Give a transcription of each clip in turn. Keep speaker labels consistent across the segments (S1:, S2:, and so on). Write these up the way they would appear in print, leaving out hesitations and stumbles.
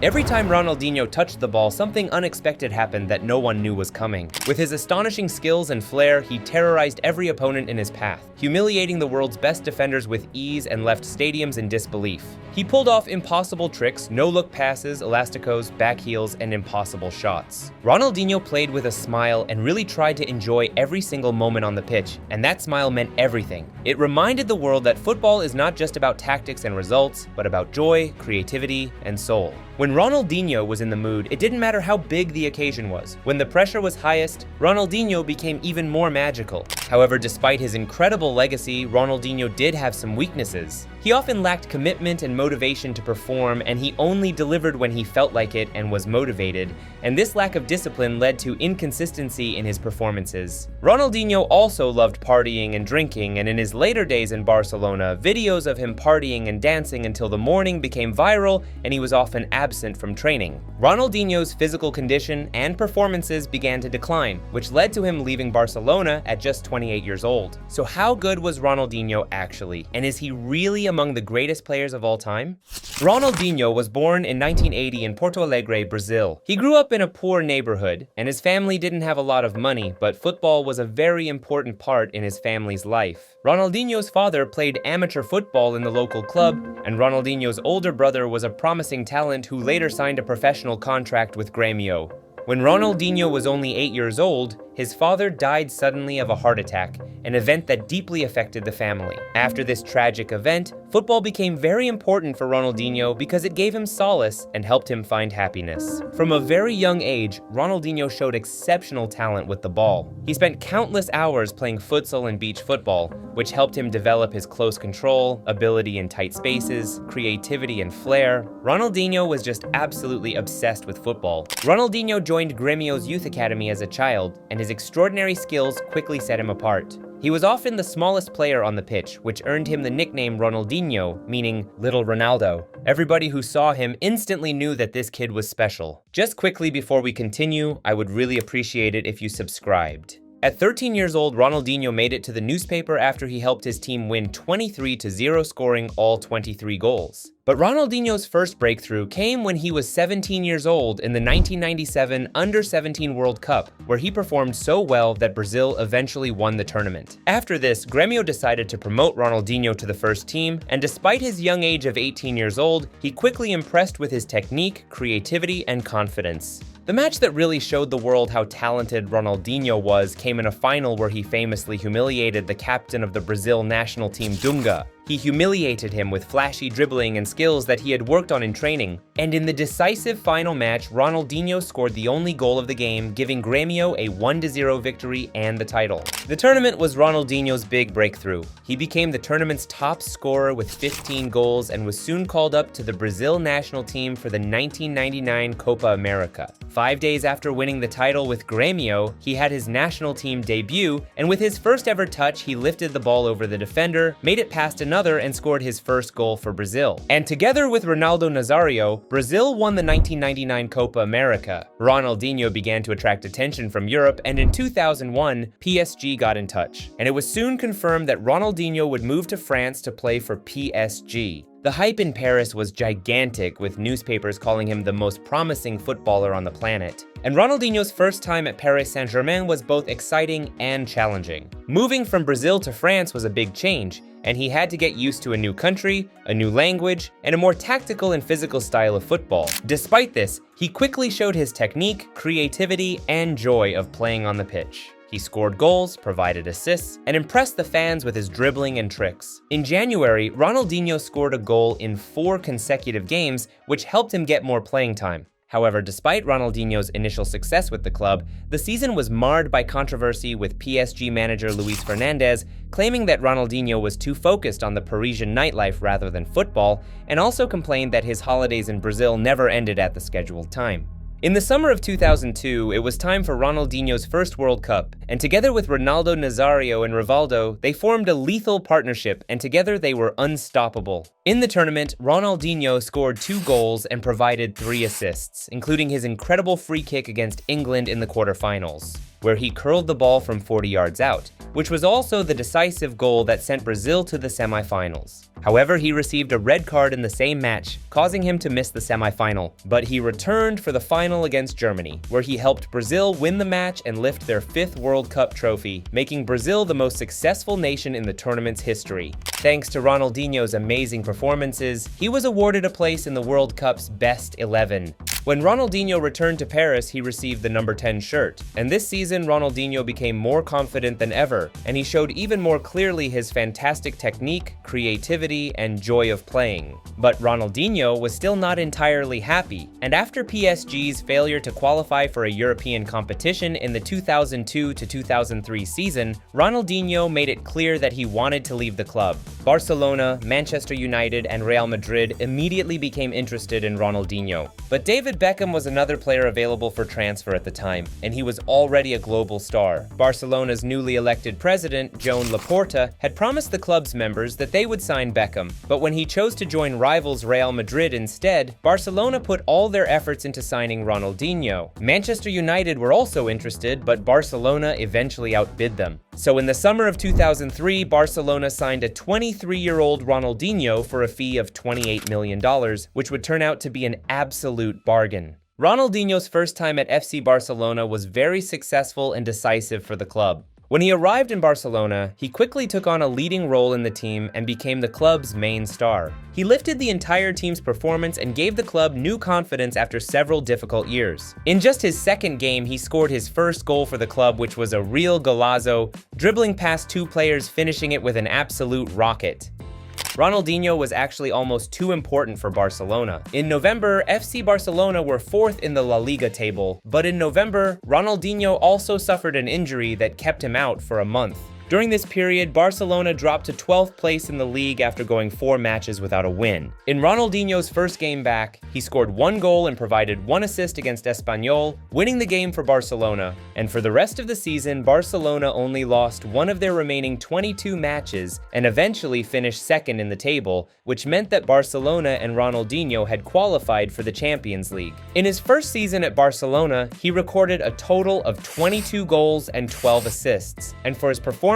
S1: Every time Ronaldinho touched the ball, something unexpected happened that no one knew was coming. With his astonishing skills and flair, he terrorized every opponent in his path, humiliating the world's best defenders with ease and left stadiums in disbelief. He pulled off impossible tricks, no-look passes, elasticos, back heels, and impossible shots. Ronaldinho played with a smile and really tried to enjoy every single moment on the pitch, and that smile meant everything. It reminded the world that football is not just about tactics and results, but about joy, creativity, and soul. When Ronaldinho was in the mood, it didn't matter how big the occasion was. When the pressure was highest, Ronaldinho became even more magical. However, despite his incredible legacy, Ronaldinho did have some weaknesses. He often lacked commitment and motivation to perform, and he only delivered when he felt like it and was motivated, and this lack of discipline led to inconsistency in his performances. Ronaldinho also loved partying and drinking, and in his later days in Barcelona, videos of him partying and dancing until the morning became viral, and he was often absent from training. Ronaldinho's physical condition and performances began to decline, which led to him leaving Barcelona at just 28 years old. So how good was Ronaldinho actually? And is he really among the greatest players of all time? Ronaldinho was born in 1980 in Porto Alegre, Brazil. He grew up in a poor neighborhood, and his family didn't have a lot of money, but football was a very important part in his family's life. Ronaldinho's father played amateur football in the local club, and Ronaldinho's older brother was a promising talent who later signed a professional contract with Gremio. When Ronaldinho was only 8 years old, his father died suddenly of a heart attack, an event that deeply affected the family. After this tragic event, football became very important for Ronaldinho because it gave him solace and helped him find happiness. From a very young age, Ronaldinho showed exceptional talent with the ball. He spent countless hours playing futsal and beach football, which helped him develop his close control, ability in tight spaces, creativity and flair. Ronaldinho was just absolutely obsessed with football. Ronaldinho joined Gremio's youth academy as a child, and his extraordinary skills quickly set him apart. He was often the smallest player on the pitch, which earned him the nickname Ronaldinho, meaning Little Ronaldo. Everybody who saw him instantly knew that this kid was special. Just quickly before we continue, I would really appreciate it if you subscribed. At 13 years old, Ronaldinho made it to the newspaper after he helped his team win 23-0, scoring all 23 goals. But Ronaldinho's first breakthrough came when he was 17 years old in the 1997 Under-17 World Cup, where he performed so well that Brazil eventually won the tournament. After this, Gremio decided to promote Ronaldinho to the first team, and despite his young age of 18 years old, he quickly impressed with his technique, creativity, and confidence. The match that really showed the world how talented Ronaldinho was came in a final where he famously humiliated the captain of the Brazil national team, Dunga. He humiliated him with flashy dribbling and skills that he had worked on in training. And in the decisive final match, Ronaldinho scored the only goal of the game, giving Gremio a 1-0 victory and the title. The tournament was Ronaldinho's big breakthrough. He became the tournament's top scorer with 15 goals and was soon called up to the Brazil national team for the 1999 Copa America. 5 days after winning the title with Gremio, he had his national team debut, and with his first ever touch, he lifted the ball over the defender, made it past another, and scored his first goal for Brazil. And together with Ronaldo Nazario, Brazil won the 1999 Copa America. Ronaldinho began to attract attention from Europe, and in 2001, PSG got in touch. And it was soon confirmed that Ronaldinho would move to France to play for PSG. The hype in Paris was gigantic, with newspapers calling him the most promising footballer on the planet. And Ronaldinho's first time at Paris Saint-Germain was both exciting and challenging. Moving from Brazil to France was a big change, and he had to get used to a new country, a new language, and a more tactical and physical style of football. Despite this, he quickly showed his technique, creativity, and joy of playing on the pitch. He scored goals, provided assists, and impressed the fans with his dribbling and tricks. In January, Ronaldinho scored a goal in 4 consecutive games, which helped him get more playing time. However, despite Ronaldinho's initial success with the club, the season was marred by controversy, with PSG manager Luis Fernandez claiming that Ronaldinho was too focused on the Parisian nightlife rather than football, and also complained that his holidays in Brazil never ended at the scheduled time. In the summer of 2002, it was time for Ronaldinho's first World Cup, and together with Ronaldo Nazario and Rivaldo, they formed a lethal partnership, and together they were unstoppable. In the tournament, Ronaldinho scored 2 goals and provided 3 assists, including his incredible free kick against England in the quarterfinals, where he curled the ball from 40 yards out, which was also the decisive goal that sent Brazil to the semifinals. However, he received a red card in the same match, causing him to miss the semifinal, but he returned for the final against Germany, where he helped Brazil win the match and lift their 5th World Cup trophy, making Brazil the most successful nation in the tournament's history. Thanks to Ronaldinho's amazing performances, he was awarded a place in the World Cup's best 11. When Ronaldinho returned to Paris, he received the number 10 shirt, and this season Ronaldinho became more confident than ever, and he showed even more clearly his fantastic technique, creativity, and joy of playing. But Ronaldinho was still not entirely happy, and after PSG's failure to qualify for a European competition in the 2002-2003 season, Ronaldinho made it clear that he wanted to leave the club. Barcelona, Manchester United, and Real Madrid immediately became interested in Ronaldinho. But David Beckham was another player available for transfer at the time, and he was already a global star. Barcelona's newly elected president, Joan Laporta, had promised the club's members that they would sign Beckham, but when he chose to join rivals Real Madrid instead, Barcelona put all their efforts into signing Ronaldinho. Manchester United were also interested, but Barcelona eventually outbid them. So in the summer of 2003, Barcelona signed a 23-year-old Ronaldinho for a fee of $28 million, which would turn out to be an absolute bargain. Ronaldinho's first time at FC Barcelona was very successful and decisive for the club. When he arrived in Barcelona, he quickly took on a leading role in the team and became the club's main star. He lifted the entire team's performance and gave the club new confidence after several difficult years. In just his second game, he scored his first goal for the club, which was a real golazo, dribbling past 2 players, finishing it with an absolute rocket. Ronaldinho was actually almost too important for Barcelona. In November, FC Barcelona were 4th in the La Liga table, but in November, Ronaldinho also suffered an injury that kept him out for a month. During this period, Barcelona dropped to 12th place in the league after going 4 matches without a win. In Ronaldinho's first game back, he scored 1 goal and provided 1 assist against Espanyol, winning the game for Barcelona. And for the rest of the season, Barcelona only lost 1 of their remaining 22 matches and eventually finished 2nd in the table, which meant that Barcelona and Ronaldinho had qualified for the Champions League. In his first season at Barcelona, he recorded a total of 22 goals and 12 assists, and for his performances,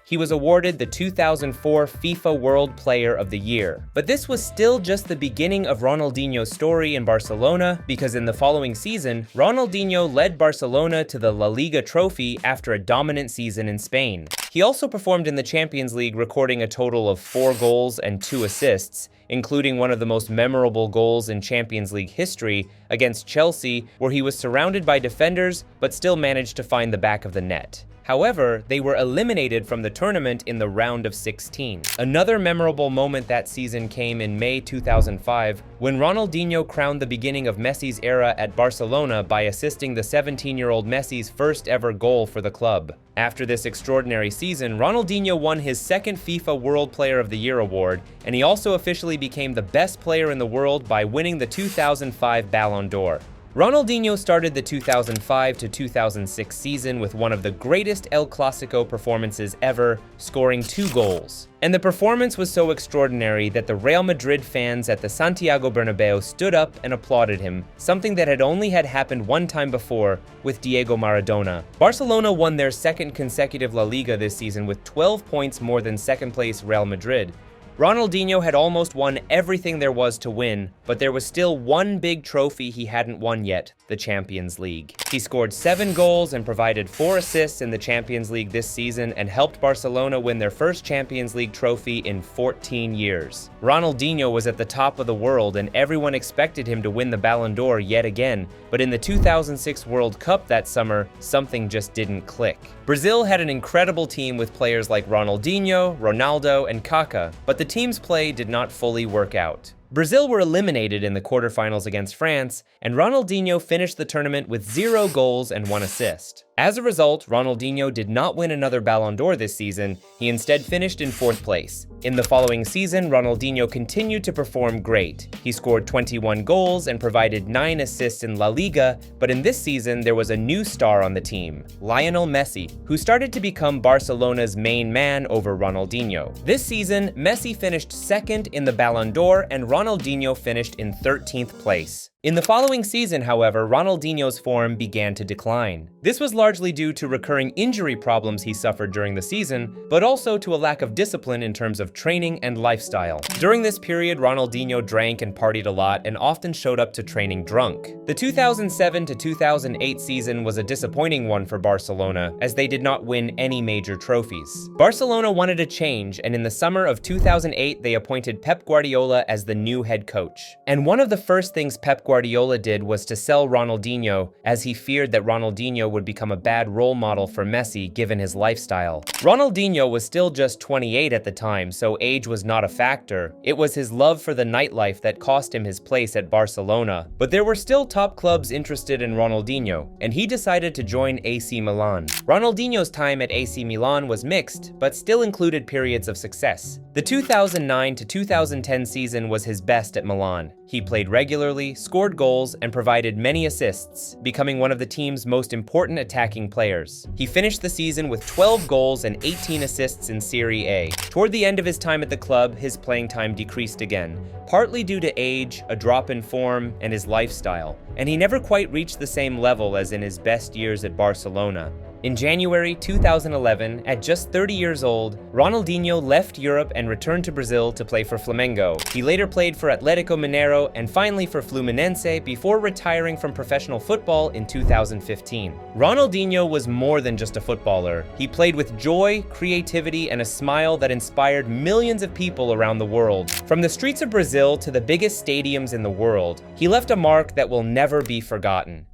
S1: he was awarded the 2004 FIFA World Player of the Year. But this was still just the beginning of Ronaldinho's story in Barcelona, because in the following season, Ronaldinho led Barcelona to the La Liga trophy after a dominant season in Spain. He also performed in the Champions League, recording a total of 4 goals and 2 assists, including one of the most memorable goals in Champions League history against Chelsea, where he was surrounded by defenders but still managed to find the back of the net. However, they were eliminated from the tournament in the round of 16. Another memorable moment that season came in May 2005, when Ronaldinho crowned the beginning of Messi's era at Barcelona by assisting the 17-year-old Messi's first ever goal for the club. After this extraordinary season, Ronaldinho won his 2nd FIFA World Player of the Year award, and he also officially became the best player in the world by winning the 2005 Ballon d'Or. Ronaldinho started the 2005 to 2006 season with one of the greatest El Clasico performances ever, scoring 2 goals. And the performance was so extraordinary that the Real Madrid fans at the Santiago Bernabeu stood up and applauded him, something that had only happened 1 time before with Diego Maradona. Barcelona won their 2nd consecutive La Liga this season with 12 points more than 2nd place Real Madrid. Ronaldinho had almost won everything there was to win, but there was still one big trophy he hadn't won yet, the Champions League. He scored 7 goals and provided 4 assists in the Champions League this season and helped Barcelona win their first Champions League trophy in 14 years. Ronaldinho was at the top of the world and everyone expected him to win the Ballon d'Or yet again, but in the 2006 World Cup that summer, something just didn't click. Brazil had an incredible team with players like Ronaldinho, Ronaldo, and Kaká, but the team's play did not fully work out. Brazil were eliminated in the quarterfinals against France, and Ronaldinho finished the tournament with 0 goals and 1 assist. As a result, Ronaldinho did not win another Ballon d'Or this season. He instead finished in 4th place. In the following season, Ronaldinho continued to perform great. He scored 21 goals and provided 9 assists in La Liga, but in this season there was a new star on the team, Lionel Messi, who started to become Barcelona's main man over Ronaldinho. This season, Messi finished 2nd in the Ballon d'Or and Ronaldinho finished in 13th place. In the following season, however, Ronaldinho's form began to decline. This was largely due to recurring injury problems he suffered during the season, but also to a lack of discipline in terms of training and lifestyle. During this period, Ronaldinho drank and partied a lot and often showed up to training drunk. The 2007 to 2008 season was a disappointing one for Barcelona, as they did not win any major trophies. Barcelona wanted a change, and in the summer of 2008, they appointed Pep Guardiola as the new head coach. And one of the first things Pep Guardiola did was to sell Ronaldinho, as he feared that Ronaldinho would become a bad role model for Messi given his lifestyle. Ronaldinho was still just 28 at the time, so age was not a factor. It was his love for the nightlife that cost him his place at Barcelona. But there were still top clubs interested in Ronaldinho, and he decided to join AC Milan. Ronaldinho's time at AC Milan was mixed, but still included periods of success. The 2009 to 2010 season was his best at Milan. He played regularly, scored goals, and provided many assists, becoming one of the team's most important attacking players. He finished the season with 12 goals and 18 assists in Serie A. Toward the end of his time at the club, his playing time decreased again, partly due to age, a drop in form, and his lifestyle, and he never quite reached the same level as in his best years at Barcelona. In January 2011, at just 30 years old, Ronaldinho left Europe and returned to Brazil to play for Flamengo. He later played for Atlético Mineiro and finally for Fluminense before retiring from professional football in 2015. Ronaldinho was more than just a footballer. He played with joy, creativity, and a smile that inspired millions of people around the world. From the streets of Brazil to the biggest stadiums in the world, he left a mark that will never be forgotten.